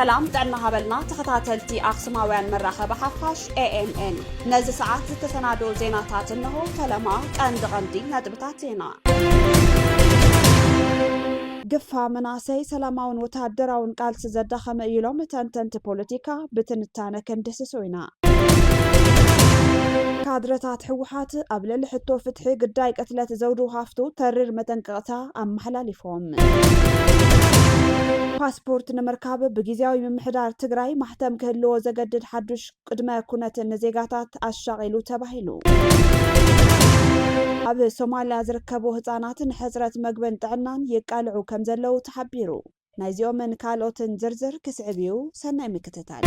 سلام تعنا هبلنا تخطاتلتي أقسماويان مراخة بحفاش AMN نزي ساعات تتسنادو زيناتات إنه فلما غندي ندبتاتينا قفا مناسي سلاماون وتهدراون قالس زدخم إيلوم تنتنت بوليتيكا بتنتانا كندسسوينا كادرتات حوحات قبل الحتو فتحي قداي قتلت زودو هافتو ترر متنقطع أم حلاليفهم باسبورت نمركاب بجزاوي من محدار تجراي محتم كهلو زجدد حدش قدما كنت النزيجاتات الشغيلو تبهيلو أب سوماليا زركبو هتانات حزرة مقبن تعنان يقالعو كمزلو تحبيرو نايزيو من كالوتن زرزر كسعبيو سنة مكتتال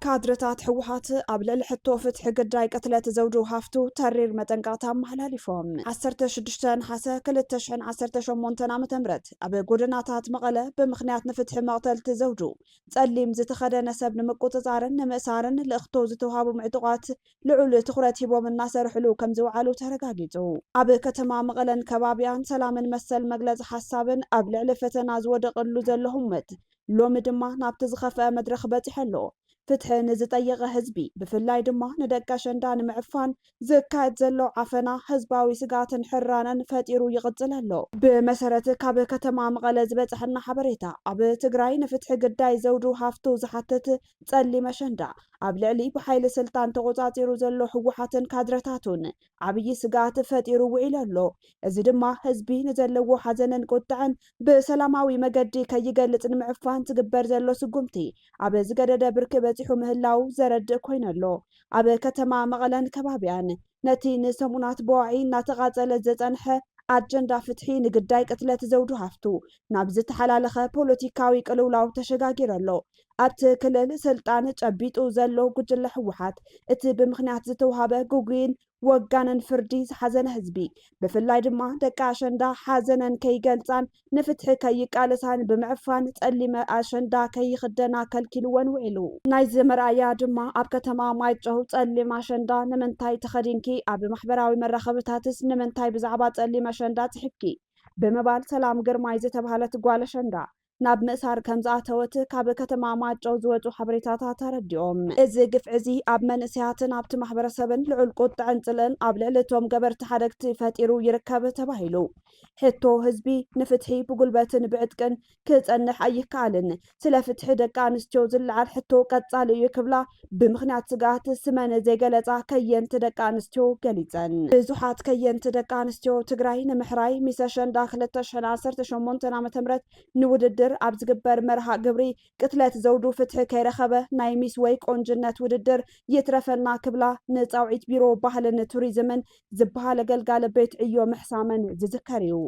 كادرتات حوحات قبل الحتو فتح قداي قتلت زوجو هافتو ترير متنقاتا محلاليفهم عسرت شدشتان حاسا كلتشحن عسرت شمونتنا متمرت أبي قدناتات مغلة بمخنيات نفتح مقتلت زوجو تسليم زتخدى نسب نمقوتزارن نمسارن لأختو زتوهابو معتقات لعول تخرت هبو من ناس رحلو كمزو عالو ترقاقيتو أبي كتما مغلن كبابيان سلامن مسل مغلز حسابن قبل علفتنا زودق اللوزلهمت لو مدما نابتزخفة مدرخ باتحلو فتح نزطيغ حزبي بفلاي دما ندقا شندان معفان زكايت زلو عفنا حزباوي سقاتن حرانا فاتيرو يغزلالو بمسارة كاب كتما مغالة زبتحنا حبريتا اب تقراي نفتح قداي زودو هافتو زحتت تسالي مشندا اب لعلي بحيل سلطان تغوطاتيرو زلو حوحاتن كادرتاتون عبي سقات فاتيرو وعلالو ازي دما حزبي نزلو حزنن قطعن بسلاماوي مقدي كيقلت نمعفان تقبر زلو سقومتي اب زقدد بركبت مهلاو زرد كوينلو أبي كتما مغلن كبابيان نتي نسمونات بوعي ناتغازل زتنح أجندا فتحي نقداي قتلت زودو هافتو نابزت حلالخة بوليتيكاوي قلولاو تشغاقيرلو أبت كلل سلطان تشبيتو زلو قجل حوحات اتي بمخنيات زتوهابه قوقين وقانن فرديز حزن حزبي بفلاي دما دكا أشندا حزنن كي قلتان نفتح كي قالسان بمعفان تقليم أشندا كي خدنا كالكيلوان وعلو نايز مرايا دما أب كتما مايتجهو تقليم أشندا نمنتاي تخدينكي أب محبراوي مرخبتاتس نمنتاي بزعبات تقليم أشندا تحكي بمبال سلام قرماي زتبهالت قوال أشندا ناب مسار كمزاتوت كاب كتما ماجو زوجو حبريتاتا ترديوم ازي قفعزي اب منسياتن ابت محبرسبن لعل قطع انتلن اب لعلتهم قبرت حدقت فاتيرو يركب تباهيلو حتو هزبي نفتحي بقلبتن بعدكن كتنح اي كالن سلا فتح دقا نستيو زلعال حتو قطالو يكبلا بمخنات سقات سمن زي قلتا كينت دقا نستيو قليتن بزوحات كينت دقا نستيو تقراي نمحراي ميساشن داخل التشحن عصرت شمونتنا متمرت نوددر أبز جبر مرها قبري قتلت زودو فتح كيرخبة نايميس ويك أنجنت وددر يترفلنا كبلا نتاوعيت بيرو بحل توريزمن زبها لقلقال بيت عيو محسامن زذكريو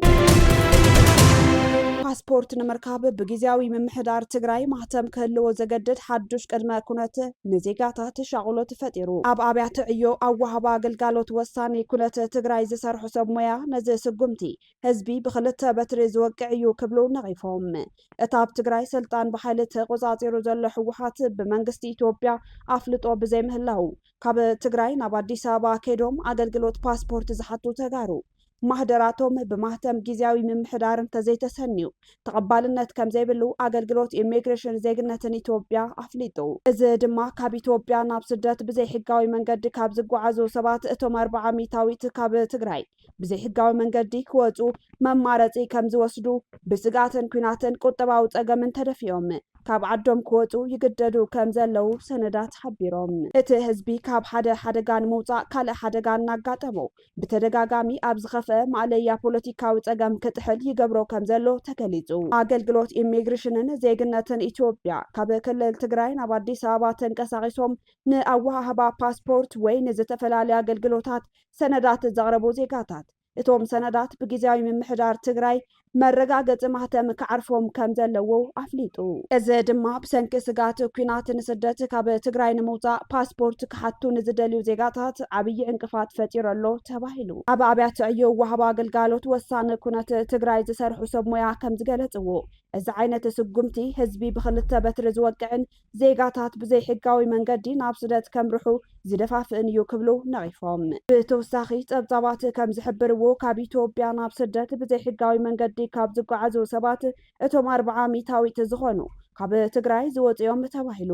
باسبورت نمركاب بجزاوي من محدار تجراي محتم كله زجدد حدش قدما كنت نزيقات شغلو تفتيرو أبيات عيو أو وهبا قلقالوت وساني كنت تجراي زسر حسب مياه نزي سقمتي هزبي بخلتها بتريز وقعيو كبلو نغيفهم اتاب تجراي سلطان بحالته قزاتيرو زل حوحات بمنغستي إثيوبيا أفلطو بزي مهلاو كاب تجراي نابادي سابا كيدوم أقلقلوت باسبورت زحطو تغارو محدراتهم بمهتم جزاوي من محدارن تزيت سنيو تقبالنت كم زي بلو أقلقلوت إميغريشن زيغنتن إثيوبيا أفليتو إذا دما كاب إثيوبيا نابسدت بزي حقاوي منقد كاب زقو عزو سبات اتوم 400 كاب تجراي بزي حقاوي منقد كواتو ممارتي كم زوسدو بسقاتن كناتن قطباو تقامن تدفيوم كاب عدوم كواتو يقددو كم زلو سندات حبيروم اتي هزبي كاب حدقان موطا كال حدقان ناقاتمو بتدقاقامي أبزخفة معليا بوليتيكاو تقام كتحل يقبرو كم زلو تكاليزو أقلقلوت إميغريشنن زيغنتن إثيوبيا كاب كلل تقراين أبادي ساباتن كساغيسوم نأوها هبا باسبورت وين زتفلالي أقلقلوتات سندات الزغربو زيقاتات اتوم سندات بجزاوي من محدار تقراي مرقاقت مهتم كعرفهم كم زلو أفليتو إذا دما بسنك سقات كينات نسدت كاب تقراي نموتا باسبورت كحتو نزدليو زيقاتات عبي انقفات فتير اللو تباهلو أبيات عيو وهبا قلقالوت وسان كنت تقراي زسر حسب مياه كم زقالتو إذا عينة سقمتي هزبي بخلتها بترز وقعن زيقاتات بزي حقاوي منقدي نابسدت كم روحو زدفاف إن يوكبلو نغيفهم بتوساخي تبطابات كم زحبرو كاب إثيوبيا نابسدت بزي حقاوي منقدي كاب زقو عزو سبات اتوم 400 زخونو ካብ ትግራይ ዝወፅዮም ተባሂሉ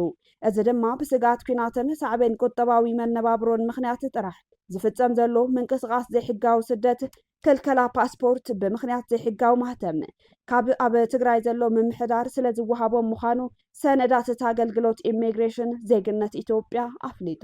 እዚ ድማ ብስጋት ኩናትን ሳዕቤን ቁጠባዊ መነባብሮን ምክንያት ጥራሕ ዝፍጸም ዘሎ ምንቅስቃስ ዘይሕጋዊ ስደት ክልከላ ፓስፖርት ብምክንያት ዘይሕጋዊ ማህተም ካብ ኣብ ትግራይ ዘሎ ምምሕዳር ስለ ዝወሃቦም ምዃኑ ሰነዳት ኣገልግሎት ኢሚግሬሽን ዜግነት ኢትዮጵያ ኣፍሊጡ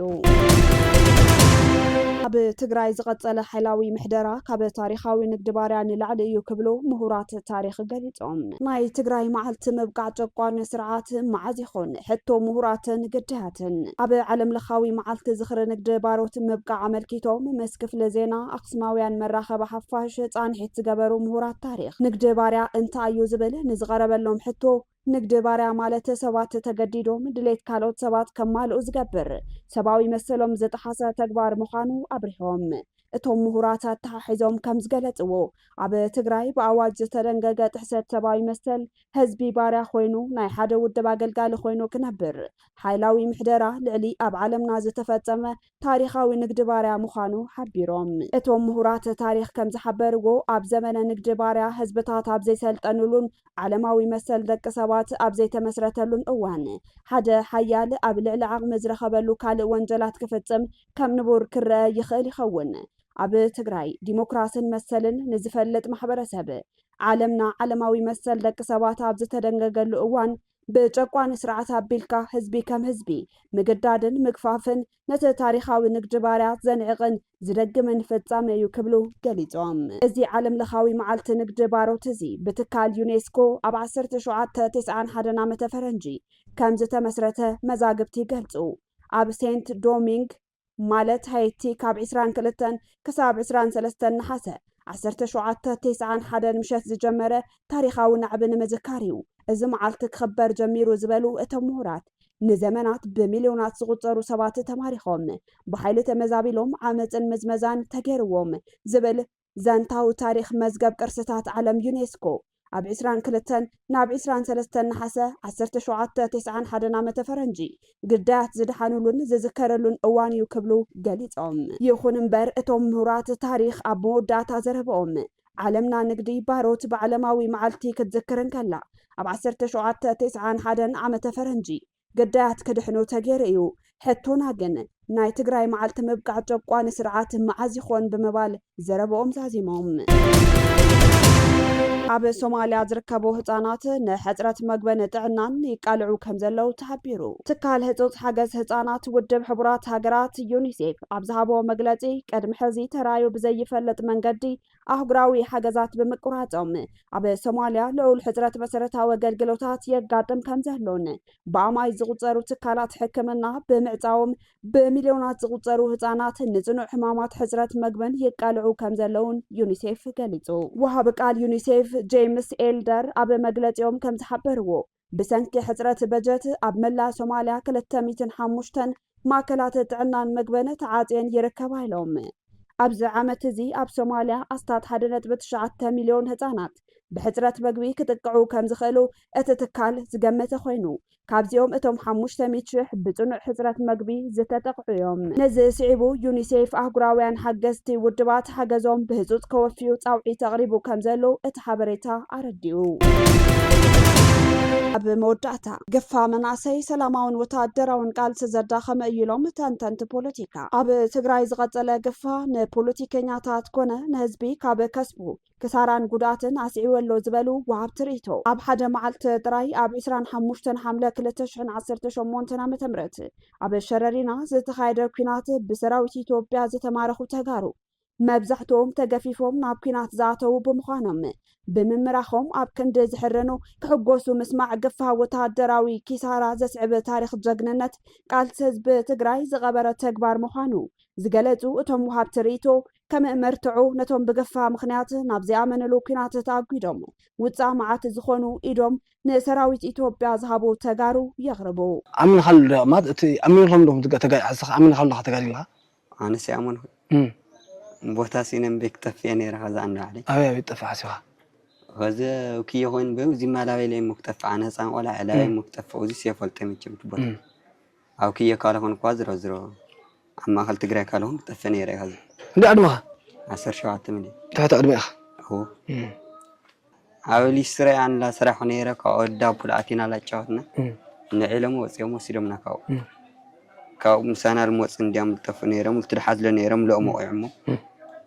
ኣብ ትግራይ ዝቐጸለ ሓይላዊ ምሕደራ ካብ ታሪኻዊ ንግዲ ባርያ ንላዕሊ እዩ ክብሉ ምሁራት ታሪኽ ገሊጾም ናይ ትግራይ መዓልቲ ምብቃዕ ጨቋን ስርዓት መዓዝ ይኹን ሕቶ ምሁራትን ግዳያትን ኣብ ዓለም ለኻዊ መዓልቲ ዝኽሪ ንግዲ ባሮት ምብቃዕ ኣመልኪቶም ምስ ክፍለ ዜና ኣክሱማውያን መራኸቢ ሓፋሽ ጻንሒት ዝገበሩ ምሁራት ታሪኽ ንግዲ ባርያ እንታይ እዩ ዝብል ንዝቐረበሎም ሕቶ ንግዲ ባርያ ማለት ሰባት ተገዲዶም ድሌት ካልኦት ሰባት ከማልኡ ዝገብር ሰብኣዊ መሰሎም ዘጠሓሰ ተግባር ምዃኑ ኣብሪሆም እቶም ምሁራት ተሓሒዞም ከም ዝገለጽዎ ኣብ ትግራይ ብኣዋጅ ዝተደንገገ ጥሕሰት ሰብኣዊ መሰል ህዝቢ ባርያ ኮይኑ ናይ ሓደ ውድብ ኣገልጋሊ ኮይኑ ክነብር ሓይላዊ ምሕደራ ልዕሊ ኣብ ዓለምና ዝተፈጸመ ታሪኻዊ ንግዲ ባርያ ምዃኑ ሓቢሮም እቶም ምሁራት ታሪኽ ከም ዝሓበርዎ ኣብ ዘመነ ንግዲ ባርያ ህዝብታት ኣብ ዘይሰልጠኑሉን ዓለማዊ መሰል ደቂ ሰባት ኣብ ዘይተመስረተሉን እዋን ሓደ ሓያል ኣብ ልዕሊ ዓቕሚ ዝረኸበሉ ካልእ ወንጀላት ክፍጽም ከም ንቡር ክረአ ይኽእል ይኸውን ኣብ ትግራይ ዲሞክራሲን መሰልን ንዝፈልጥ ማሕበረሰብ ዓለምና ዓለማዊ መሰል ደቂ ሰባት ኣብ ዝተደንገገሉ እዋን ብጨቋን ስርዓት ኣቢልካ ህዝቢ ከም ህዝቢ ምግዳድን ምግፋፍን ነቲ ታሪኻዊ ንግዲ ባርያ ዘንዕቕን ዝደግምን ፍጻመ እዩ ክብሉ ገሊጾም እዚ ዓለም ለኻዊ መዓልቲ ንግዲ ባሮት እዚ ብትካል ዩኔስኮ ኣብ 1791 ዓመተ ፈረንጂ ከም ዝተመስረተ መዛግብቲ ይገልጹ ኣብ ሴንት ዶሚንግ ማለት ሃይቲ ካብ 22 ክሳብ 23 ነሓሰ 1791 ምሸት ዝጀመረ ታሪኻዊ ናዕቢ ንምዝካር እዩ እዚ መዓልቲ ክኽበር ጀሚሩ ዝበሉ እቶም ምሁራት ንዘመናት ብሚልዮናት ዝቁጸሩ ሰባት ተማሪኾም ብሓይሊ ተመዛቢሎም ዓመፅን ምዝመዛን ተገይርዎም ዝብል ዘንታዊ ታሪኽ መዝገብ ቅርስታት ዓለም ዩኔስኮ ኣብ 22 ናብ 23 ነሓሰ 1791 ዓመተ ፈረንጂ ግዳያት ዝድሓኑሉን ዝዝከረሉን እዋን እዩ ክብሉ ገሊጾም ይኹን እምበር እቶም ምሁራት ታሪኽ ኣብ መወዳእታ ዘረብኦም ዓለምና ንግዲ ባሮት ብዓለማዊ መዓልቲ ክትዝክርን ከላ ኣብ 1791 ዓመተ ፈረንጂ ግዳያት ክድሕኑ ተገይሩ እዩ ሕቶና ግን ናይ ትግራይ መዓልቲ ምብቃዕ ጨቋን ስርዓት መዓዝ ይኾን ብምባል ዘረብኦም ዛዚሞም ኣብ ሶማልያ ዝርከቡ ህጻናት ንሕጽረት መግበን ጥዕናን ይቃልዑ ከም ዘለው ተሓቢሩ ትካል ህጹጽ ሓገዝ ህጻናት ውድብ ሕቡራት ሃገራት ዩኒሴፍ ኣብ ዝሃቦ መግለጺ ቀድሚ ሕዚ ተራዩ ብዘይፈለጥ መንገዲ ኣህጉራዊ ሓገዛት ብምቁራጾም ኣብ ሶማልያ ልዑል ሕጽረት መሰረታዊ አገልግሎታት የጋጥም ከም ዘሎን ብኣማይ ዝቁጸሩ ትካላት ሕክምና ብምዕጻዎም በሚልዮናት ዝቁጸሩ ህጻናት ንጽኑዕ ሕማማት ሕጽረት መግበን ይቃልዑ ከም ዘለውን ዩኒሴፍ ገሊጹ ወሃብ ቃል ዩኒሴፍ ጄምስ ኤልደር ኣብ መግለጺኦም ከም ዝሓበርዎ ብሰንኪ ሕጽረት በጀት ኣብ መላ ሶማልያ 205 ማዕከላት ጥዕናን መግበን ተዓጽየን ይርከባ ኢሎም ኣብዚ ዓመት እዚ ኣብ ሶማልያ ኣስታት 1.9 ሚልዮን ህጻናት ብሕጽረት መግቢ ክጥቅዑ ከም ዝኽእሉ እቲ ትካል ዝገመተ ኮይኑ ካብዚኦም እቶም 500,000 ብጽኑዕ ሕጽረት መግቢ ዝተጠቅዑ እዮም ነዚ ስዒቡ ዩኒሴፍ ኣህጉራውያን ሓገዝቲ ውድባት ሓገዞም ብህጹጽ ከወፍዩ ጻውዒት ተቕሪቡ ከም ዘሎ እቲ ሓበሬታ ኣረዲኡ ኣብ መወዳእታ ገፋ መናእሰይ ሰላማውን ወታደራውን ቃልሲ ዘዳኸመ ኢሎም ተንተንቲ ፖለቲካ ኣብ ትግራይ ዝቐጸለ ገፋ ንፖለቲከኛታት ኮነ ንህዝቢ ካብ ከስቡ ክሳራን ጉዳትን ኣስዒወሎ ዝበሉ ወሃብ ትርኢቶ ኣብ ሓደ መዓልቲ ጥራይ ኣብ 25 ሓምለ 2018 ዓ.ም ኣብ ሸረሪና ዝተኻየደ ኩናት ብሰራዊት ኢትዮጵያ ዝተማረኹ ተጋሩ መብዛሕትኦም ተገፊፎም ናብ ኩናት ዝኣተው ብምዃኖም ብምምራኾም ኣብ ክንዲ ዝሕረኑ ክሕጎሱ ምስማዕ ገፋ ወታደራዊ ኪሳራ ዘስዕብ ታሪኽ ጀግንነት ቃልሲ ህዝቢ ትግራይ ዝቐበረ ተግባር ምዃኑ ዝገለጹ እቶም ወሃብ ትርኢቶ ከም መርትዑ ነቶም ብገፋ ምኽንያት ናብ ዝኣመንሉ ኩናት ተኣጊዶም ውፃእ መዓት ዝኾኑ ኢዶም ንሰራዊት ኢትዮጵያ ዝሃቡ ተጋሩ የቕርቡ ኣምንኻሉ ማለት እቲ ኣምንኻሉ ዶም ተጋይ ዓስኻ ኣምንኻሉ ተጋይልካ ኣነስ ያመን ቦታ ሲነም በክተፍያ ነራ ኸዛን ዓሊ ኣበይ ጠፋሕሲኻ ኸዘ ወኪየ ኾይን በው ዚማላበይ ላይ ሙክተፍ ኣነ ህፃን ቆላ ዕላበይ ሙክተፍ እዚ ሲፈልጠ ምችም ትቦታ ኣብ ክየ ካልኾን ኳ ዝሮ ኣማኸል ትግራይ ካልሆን ክተፈ ነራ ኸዘ እንዴ ኣድማኻ 17 ሚሊ ተፈታ ቅድሚኻ ኦ عاولي سري عن لا سرح نيرة كأودا بولاتينا لا تشوفنا نعلم وسيم وسيرمنا كاو مسانا الموت عندهم تفنيرة ملتحد لنيرة ملأ مقعمو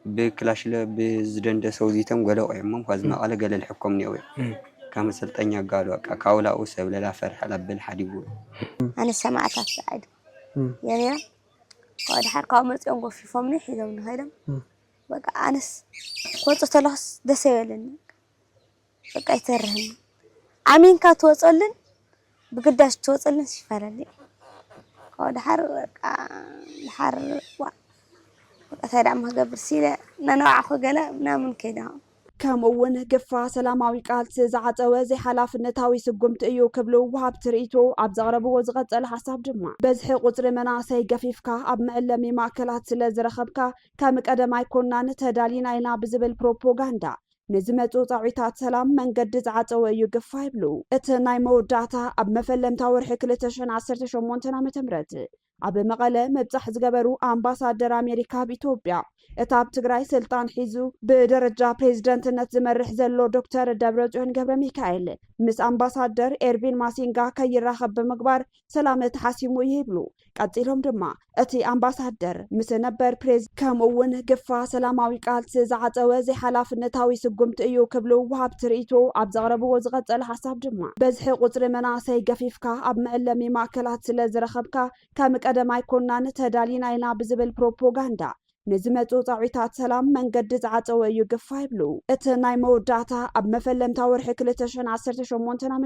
بكلاش له بزدند سوزيتهم قالوا عمهم خزنا على قال الحكم نيوي كم سلطنيا قالوا كاولا أوسب لا فرح لبل حديقول أنا سمعت سعيد يعني قاعد حركة عملت يوم في فمني حدا من هيدا بقى أنس قلت تلاص ده سيلن بقى يترهن عمين كاتوصلن بقداش توصلن شفرني قاعد حر أثار عم هجبر سيلة ننوع خجلة بنامن كده ከምኡውን ግፋ ሰላማዊ ቃልሲ ዝዓፀወ ዘይሓላፍነታዊ ስጉምቲ እዩ ክብሉ ውሃብ ትርኢቱ ኣብ ዘቕረብዎ ዝቐፀለ ሓሳብ ድማ በዝሒ ቁፅሪ መናእሰይ ገፊፍካ ኣብ መዕለሚ ማእከላት ስለ ዝረኸብካ ከም ቀደማይ ኮናን ተዳሊና ኢና ብዝብል ፕሮፓጋንዳ ንዝመፁ ፃዊታት ሰላም መንገዲ ዝዓፀወ እዩ ግፋ ይብሉ እቲ ናይ መወዳእታ ኣብ መፈለምታ ወርሒ 2018 ዓ.ም ኣብ መቐለ መብፃሕ ዝገበሩ ኣምባሳደር ኣሜሪካ ኣብ ኢትዮጵያ እታ ኣብ ትግራይ ስልጣን ሒዙ ብደረጃ ፕሬዝደንትነት ዝመርሕ ዘሎ ዶክተር ደብረጽዮን ገብረ ሚካኤል ምስ ኣምባሳደር ኤርቪን ማሲንጋ ከይራኸብ ብምግባር ሰላም ተሓሲሙ ይብሉ ቀፂሎም ድማ እቲ ኣምባሳደር ምስ ነበር ፕሬዝ ከምኡውን ግፋ ሰላማዊ ቃልሲ ዝዓፀወ ዘይሓላፍነታዊ ስጉምቲ እዩ ክብሉ ውሃብ ትርኢቱ ኣብ ዘቕረብዎ ዝቐፀለ ሓሳብ ድማ በዝሒ ቁፅሪ መናእሰይ ገፊፍካ ኣብ መዕለሚ ማእከላት ስለ ዝረኸብካ ከም ቀደማይ ኮናን ተዳሊና ኢና ብዝብል ፕሮፓጋንዳ ንዝመፁ ፃዊታት ሰላም መንገዲ ዝዓፀወ እዩ ግፋ ይብሉ እቲ ናይ መወዳእታ ኣብ መፈለምታ ወርሒ 2018 ዓ.ም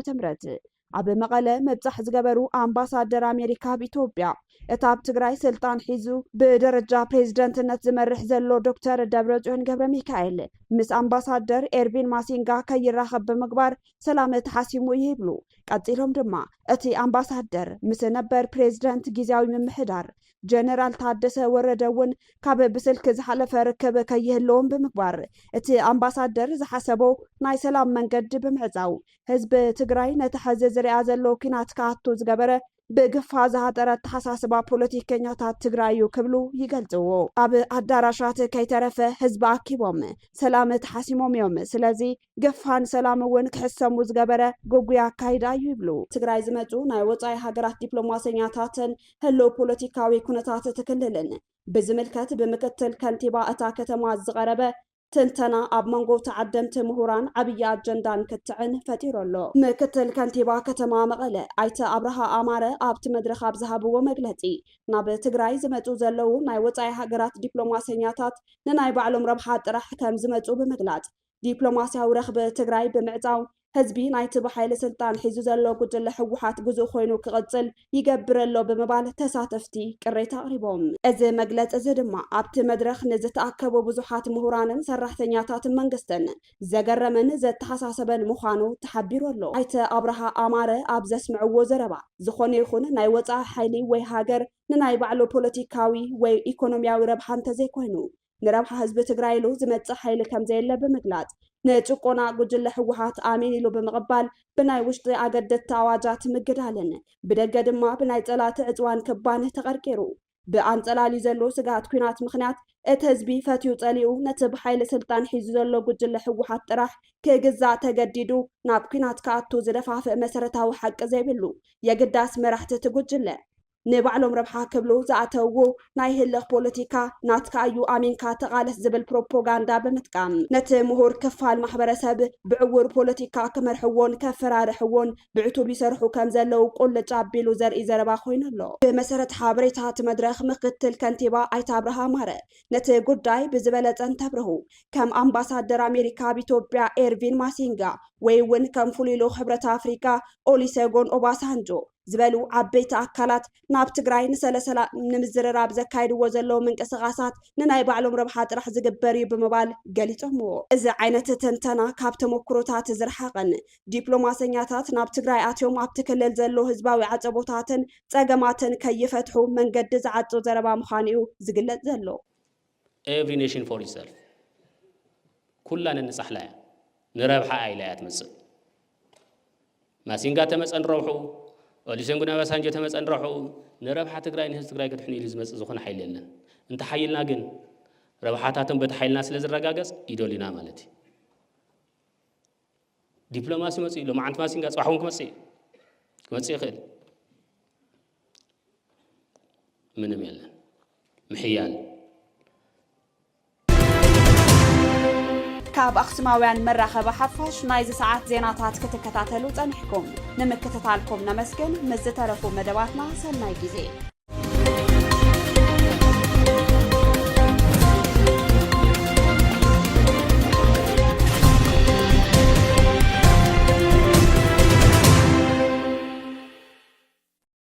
ኣብ መቐለ መብፃሕ ዝገበሩ ኣምባሳደር ኣሜሪካ ኣብ ኢትዮጵያ እታ ኣብ ትግራይ ስልጣን ሒዙ ብደረጃ ፕሬዝደንትነት ዝመርሕ ዘሎ ዶክተር ደብረጽዮን ገብረ ሚካኤል ምስ ኣምባሳደር ኤርቪን ማሲንጋ ከይራኸብ ብምግባር ሰላም ተሓሲሙ ይብሉ ቀፂሎም ድማ እቲ ኣምባሳደር ምስ ነበር ፕሬዝደንት ጊዜያዊ ምምሕዳር ጀነራል ታደሰ ወረደ እውን ካብ ብስልክ ዝሓለፈ ርክብ ከይህለዎም ብምግባር እቲ ኣምባሳደር ዝሓሰቦ ናይ ሰላም መንገዲ ብምዕፃው ህዝቢ ትግራይ ነቲ ሕዚ ዝርያ ዘሎ ኩናት ከኣቱ ዝገበረ ብግፋ ዝሃጠረ ተሓሳስባ ፖለቲከኛታት ትግራይ እዩ ክብሉ ይገልጽዎ ኣብ ኣዳራሻት ከይተረፈ ህዝቢ ኣኪቦም ሰላም ተሓሲሞም እዮም ስለዚ ገፋን ሰላም እውን ክሕሰሙ ዝገበረ ጎጉያ ኣካይዳ እዩ ይብሉ ትግራይ ዝመፁ ናይ ወፃኢ ሃገራት ዲፕሎማስያታትን ህልው ፖለቲካዊ ኩነታት ትክልልን ብዝምልከት ብምክትል ከንቲባ እታ ከተማ ዝቐረበ ትንተና ኣብ መንጎ ተዓደምቲ ምሁራን ዓብይ ኣጀንዳን ክትዕን ፈጢሮሎ ምክትል ከንቲባ ከተማ መቐለ ኣይተ ኣብርሃ ኣማረ ኣብቲ መድረኽ ኣብ ዝሃብዎ መግለፂ ናብ ትግራይ ዝመፁ ዘለዉ ናይ ወፃኢ ሃገራት ዲፕሎማስያኛታት ንናይ ባዕሎም ረብሓ ጥራሕ ከም ዝመፁ ብምግላጽ ዲፕሎማስያዊ ረኽቢ ትግራይ ብምዕፃው ህዝቢ ናይቲ ብሓይሊ ስልጣን ሒዙ ዘሎ ጉጅለ ሕወሓት ግዙእ ኮይኑ ክቕፅል ይገብረሎ ብምባል ተሳተፍቲ ቅሬታ ኣቕሪቦም እዚ መግለፂ እዚ ድማ ኣብቲ መድረኽ ንዝተኣከቡ ብዙሓት ምሁራንን ሰራሕተኛታትን መንግስትን ዘገረመን ዘተሓሳሰበን ምዃኑ ተሓቢሩ ኣሎ ኣይተ ኣብርሃ ኣማረ ኣብ ዘስምዕዎ ዘረባ ዝኾነ ይኹን ናይ ወፃኢ ሓይሊ ወይ ሃገር ንናይ ባዕሉ ፖለቲካዊ ወይ ኢኮኖሚያዊ ረብሓ እንተዘይኮይኑ ንረብሓ ህዝቢ ትግራይ ኢሉ ዝመፅእ ሓይሊ ከም ዘየለ ብምግላጽ ንጭቆና ጉጅለ ሕወሓት ኣሚን ኢሉ ብምቕባል ብናይ ውሽጢ ኣገደድቲ ኣዋጃት ምግዳልን ብደገ ድማ ብናይ ፀላቲ ዕፅዋን ክባን ተቐርቂሩ ብኣንፀላሊ ዘሎ ስጋት ኩናት ምኽንያት እቲ ህዝቢ ፈትዩ ፀሊኡ ነቲ ብሓይሊ ስልጣን ሒዙ ዘሎ ጉጅለ ሕወሓት ጥራሕ ክግዛእ ተገዲዱ ናብ ኩናት ከኣቱ ዝደፋፍእ መሰረታዊ ሓቂ ዘይብሉ የግዳስ መራሕቲ እቲ ጉጅለ ንባዕሎም ረብሓ ክብሉ ዝኣተውዎ ናይ ህልኽ ፖለቲካ ናትካ እዩ ኣሚንካ ተቓለስ ዝብል ፕሮፓጋንዳ ብምጥቃም ነቲ ምሁር ክፋል ማሕበረሰብ ብዕውር ፖለቲካ ክመርሕዎን ከፈራርሕዎን ብዕቱብ ይሰርሑ ከም ዘለው ቁልጭ ኣቢሉ ዘርኢ ዘረባ ኮይኑ ኣሎ ብመሰረት ሓበሬታ እቲ መድረኽ ምክትል ከንቲባ ኣይተ ኣብርሃ ኣማረ ነቲ ጉዳይ ብዝበለፀን ተብርሁ ከም ኣምባሳደር ኣሜሪካ ኣብ ኢትዮጵያ ኤርቪን ማሲንጋ ወይ እውን ከም ፍሉይ ልኡኽ ሕብረት ኣፍሪካ ኦሉሴጉን ኦባሳንጆ ዝበሉ ዓበይቲ ኣካላት ናብ ትግራይ ንሰለሰላ ንምዝርራብ ዘካይድዎ ዘለዉ ምንቅስቓሳት ንናይ ባዕሎም ረብሓ ጥራሕ ዝግበር እዩ ብምባል ገሊፆምዎ እዚ ዓይነት ትንተና ካብ ተመክሮታት ዝረሓቐን ዲፕሎማስያኛታት ናብ ትግራይ ኣትዮም ኣብቲ ክልል ዘሎ ህዝባዊ ዓፀቦታትን ፀገማትን ከይፈትሑ መንገዲ ዝዓፁ ዘረባ ምዃኑ እዩ ዝግለጽ ዘሎ ኤቭሪ ኔሽን ፎር ኢትሰልፍ ኩላ ንንፃሕላ እያ ንረብሓ ኢላ እያ ትመፅእ ማሲንጋ ተመፀን ረብሑ ኦሉሴጉን ኦባሳንጆ ተመፀን ረብሑ ንረብሓ ትግራይ ንህዝቢ ትግራይ ከድሕኑ ኢሉ ዝመፅእ ዝኾነ ሓይሊ የለን እንተ ሓይልና ግን ረብሓታቶም በቲ ሓይልና ስለ ዝረጋገፅ ይደልዩና ማለት እዩ ዲፕሎማሲ መጽ ለማዓንት ማሲንጋ ጽባሕውን ክመጽ ይኽእል ምንም የለን ምሕያል ካብ ኣኽሱማውያን መራኸቢ ሓፋሽ ናይዚ ሰዓት ዜናታት ክትከታተሉ ጸኒሕኩም ንምክትታልኩም ነመስግን ምስ ዝተረፉ መደባትና ሰናይ ጊዜ